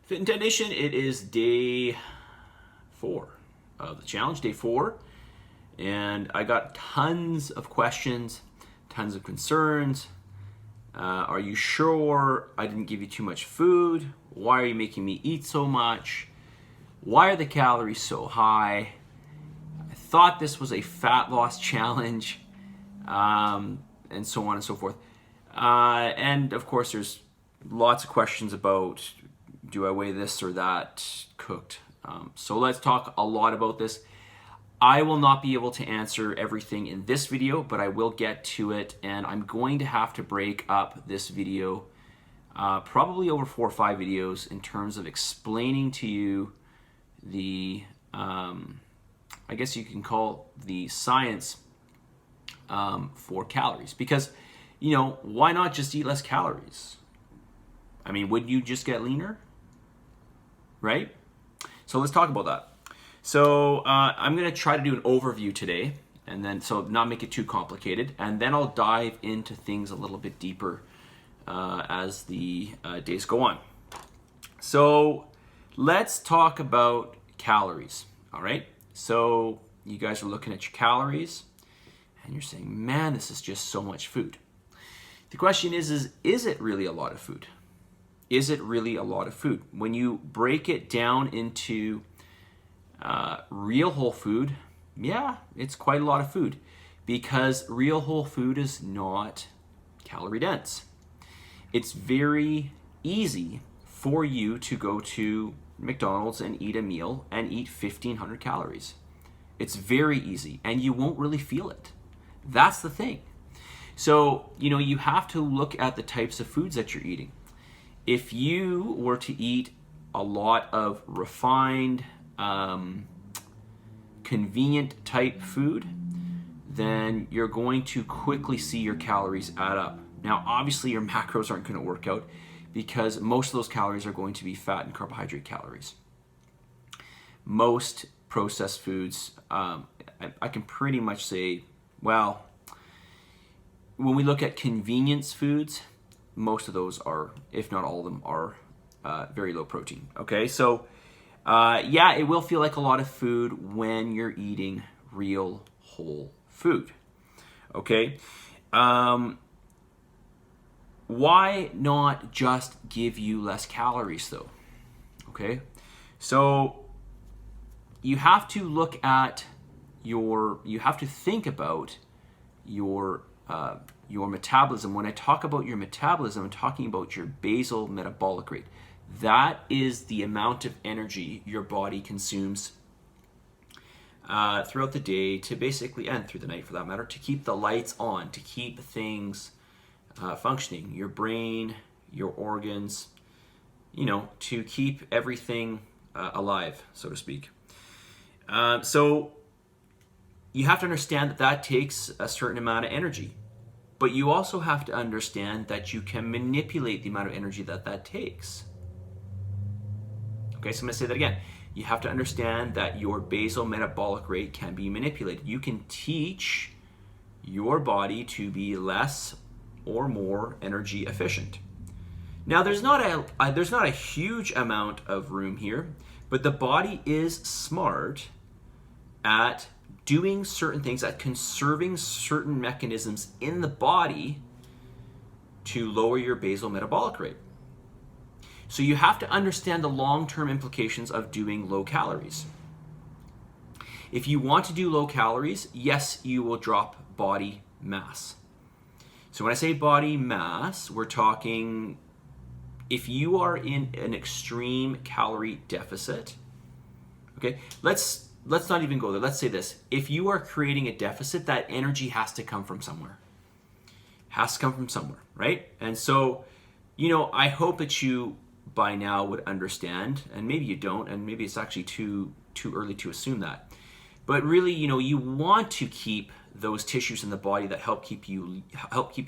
Fit Intent Nation, it is day 4 of the challenge, day 4, and I got tons of questions, tons of concerns. Are you sure I didn't give you too much food? Why are you making me eat so much? Why are the calories so high? I thought this was a fat loss challenge, and so on and so forth. And of course, there's lots of questions about, do I weigh this or that cooked? So let's talk a lot about this. I will not be able to answer everything in this video, but I will get to it, and I'm going to have to break up this video probably over 4 or 5 videos in terms of explaining to you the, I guess you can call the science for calories. Because, you know, why not just eat less calories? I mean, wouldn't you just get leaner? Right? So let's talk about that. So I'm going to try to do an overview today, and then so not make it too complicated, and then I'll dive into things a little bit deeper as the days go on. So let's talk about calories. All right. So you guys are looking at your calories, and you're saying, "Man, this is just so much food." The question is it really a lot of food? Is it really a lot of food? When you break it down into real whole food, yeah, it's quite a lot of food, because real whole food is not calorie dense. It's very easy for you to go to McDonald's and eat a meal and eat 1,500 calories. It's very easy, and you won't really feel it. That's the thing. So, you know, you have to look at the types of foods that you're eating. If you were to eat a lot of refined, convenient type food, then you're going to quickly see your calories add up. Now, obviously, your macros aren't going to work out because most of those calories are going to be fat and carbohydrate calories. Most processed foods, I can pretty much say, well, when we look at convenience foods, most of those are, if not all of them, are very low protein. Okay, so yeah, it will feel like a lot of food when you're eating real whole food. Okay, why not just give you less calories though? Okay, so you have to look at you have to think about your metabolism. When I talk about your metabolism, I'm talking about your basal metabolic rate. That is the amount of energy your body consumes throughout the day to basically, and through the night for that matter, to keep the lights on, to keep things functioning. Your brain, your organs, you know, to keep everything alive, so to speak. So you have to understand that that takes a certain amount of energy. But you also have to understand that you can manipulate the amount of energy that that takes. Okay, so I'm going to say that again. You have to understand that your basal metabolic rate can be manipulated. You can teach your body to be less or more energy efficient. Now, there's not a huge amount of room here, but the body is smart at doing certain things, at conserving certain mechanisms in the body to lower your basal metabolic rate. So you have to understand the long-term implications of doing low calories. If you want to do low calories, yes, you will drop body mass. So when I say body mass, we're talking if you are in an extreme calorie deficit. Okay, let's not even go there. Let's say this. If you are creating a deficit, that energy has to come from somewhere. Has to come from somewhere, right? And so, you know, I hope that you by now would understand, and maybe you don't, and maybe it's actually too early to assume that. But really, you know, you want to keep those tissues in the body that help keep you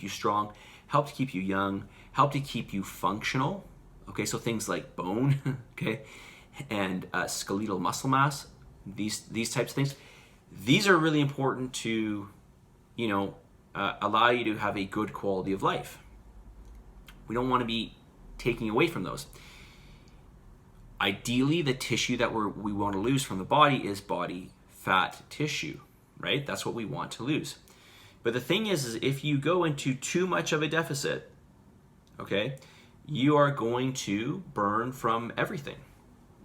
strong, help to keep you young, help to keep you functional. Okay, so things like bone, okay, and skeletal muscle mass. These types of things, these are really important to, you know, allow you to have a good quality of life. We don't want to be taking away from those. Ideally, the tissue that we want to lose from the body is body fat tissue, right? That's what we want to lose. But the thing is if you go into too much of a deficit, okay, you are going to burn from everything.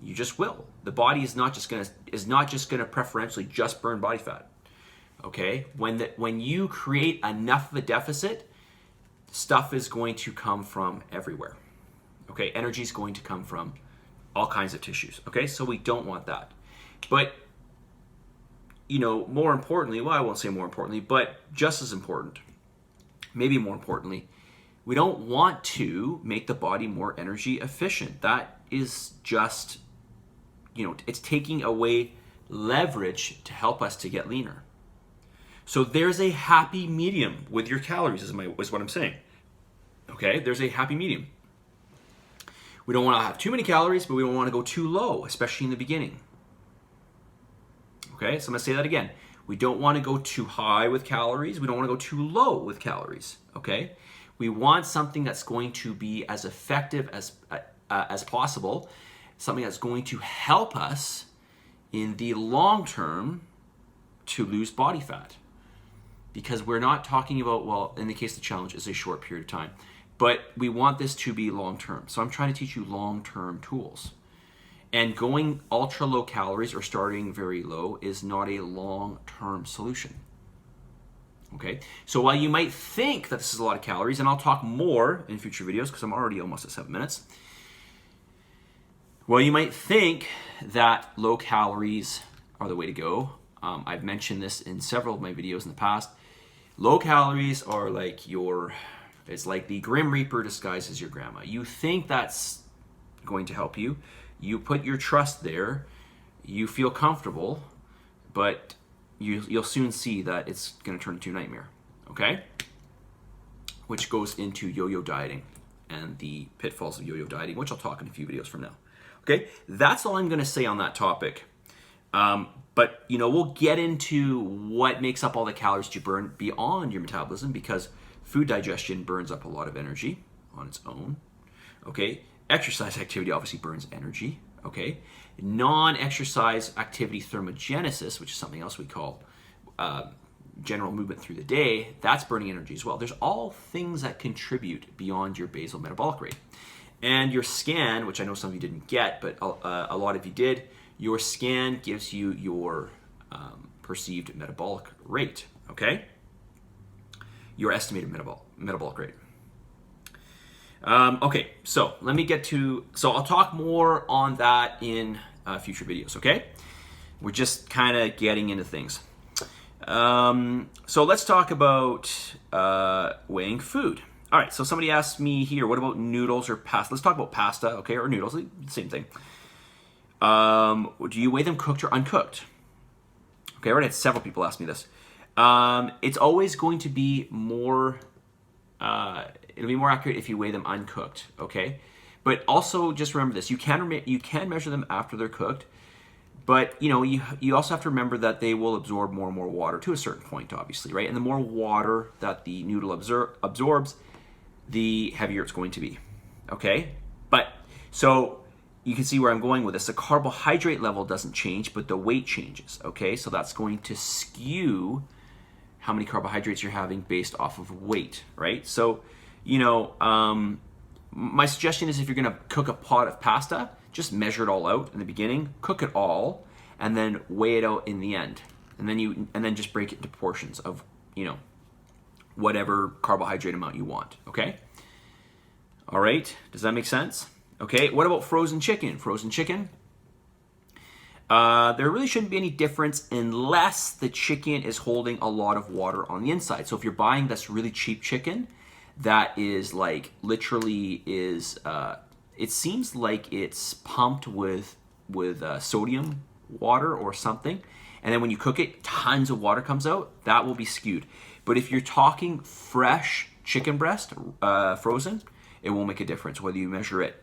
You just will. The body is not just gonna preferentially just burn body fat. Okay? When you create enough of a deficit, stuff is going to come from everywhere. Okay? Energy is going to come from all kinds of tissues. Okay? So we don't want that. But more importantly, well, I won't say more importantly, but just as important, maybe more importantly, we don't want to make the body more energy efficient. That is just, it's taking away leverage to help us to get leaner. So there's a happy medium with your calories, is what I'm saying. Okay, there's a happy medium. We don't want to have too many calories, but we don't want to go too low, especially in the beginning. Okay, so I'm going to say that again. We don't want to go too high with calories. We don't want to go too low with calories. Okay, we want something that's going to be as effective as possible, something that's going to help us in the long term to lose body fat. Because we're not talking about, well, in the case of the challenge, it's a short period of time. But we want this to be long term. So I'm trying to teach you long term tools. And going ultra low calories or starting very low is not a long term solution. Okay, so while you might think that this is a lot of calories, and I'll talk more in future videos because I'm already almost at 7 minutes. Well, you might think that low calories are the way to go. I've mentioned this in several of my videos in the past. Low calories are it's like the Grim Reaper disguised as your grandma. You think that's going to help you. You put your trust there. You feel comfortable, but you'll soon see that it's going to turn into a nightmare. Okay? Which goes into yo-yo dieting and the pitfalls of yo-yo dieting, which I'll talk in a few videos from now. Okay? That's all I'm going to say on that topic. But we'll get into what makes up all the calories that you burn beyond your metabolism, because food digestion burns up a lot of energy on its own. Okay, exercise activity obviously burns energy. Okay, non-exercise activity thermogenesis, which is something else we call general movement through the day, that's burning energy as well. There's all things that contribute beyond your basal metabolic rate. And your scan, which I know some of you didn't get, but a lot of you did, your scan gives you your perceived metabolic rate, okay? Your estimated metabolic rate. Okay, so let me get to, so I'll talk more on that in future videos, okay? We're just kind of getting into things. So let's talk about weighing food. All right, so somebody asked me here, what about noodles or pasta? Let's talk about pasta, okay, or noodles, same thing. Do you weigh them cooked or uncooked? Okay, I already had several people ask me this. It's always going to be more, it'll be more accurate if you weigh them uncooked, okay? But also just remember this, you can measure them after they're cooked, but you also have to remember that they will absorb more and more water to a certain point, obviously, right? And the more water that the noodle absorbs, the heavier it's going to be, okay? But, so you can see where I'm going with this. The carbohydrate level doesn't change, but the weight changes, okay? So that's going to skew how many carbohydrates you're having based off of weight, right? So, my suggestion is if you're gonna cook a pot of pasta, just measure it all out in the beginning, cook it all, and then weigh it out in the end. And then just break it into portions of, whatever carbohydrate amount you want, okay? All right, does that make sense? Okay, what about frozen chicken? Frozen chicken, there really shouldn't be any difference unless the chicken is holding a lot of water on the inside. So if you're buying this really cheap chicken that is like literally is, it seems like it's pumped with sodium water or something, and then when you cook it, tons of water comes out, that will be skewed. But if you're talking fresh chicken breast, frozen, it won't make a difference whether you measure it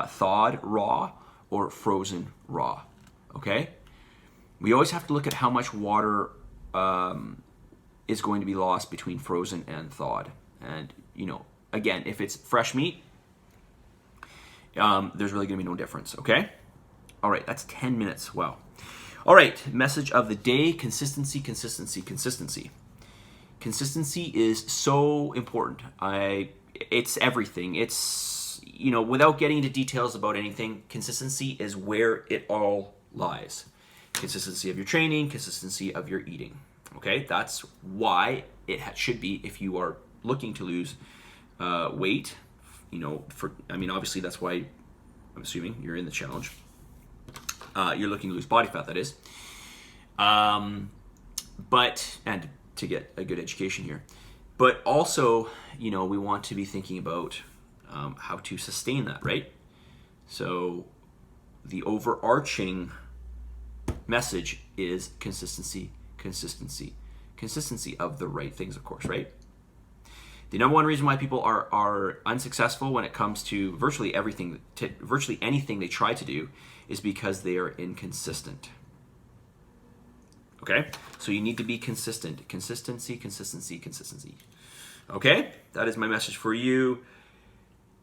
thawed raw or frozen raw, okay? We always have to look at how much water is going to be lost between frozen and thawed. And, again, if it's fresh meat, there's really gonna be no difference, okay? All right, that's 10 minutes. Wow. All right, message of the day: consistency, consistency, consistency. Consistency is so important. It's everything. It's, you know, without getting into details about anything, consistency is where it all lies. Consistency of your training, consistency of your eating. Okay, that's why it should be, if you are looking to lose weight. You know, obviously that's why I'm assuming you're in the challenge. You're looking to lose body fat, that is. But to get a good education here. But also, you know, we want to be thinking about how to sustain that, right? So the overarching message is consistency, consistency, consistency of the right things, of course, right? The number one reason why people are unsuccessful when it comes to virtually anything they try to do is because they are inconsistent. Okay? So you need to be consistent. Consistency, consistency, consistency. Okay? That is my message for you.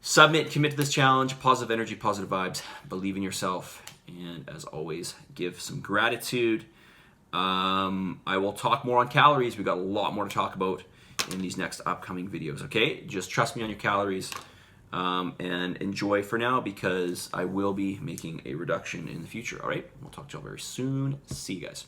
Submit, commit to this challenge. Positive energy, positive vibes. Believe in yourself. And as always, give some gratitude. I will talk more on calories. We've got a lot more to talk about in these next upcoming videos, okay? Just trust me on your calories, and enjoy for now, because I will be making a reduction in the future, all right? We'll talk to y'all very soon. See you guys.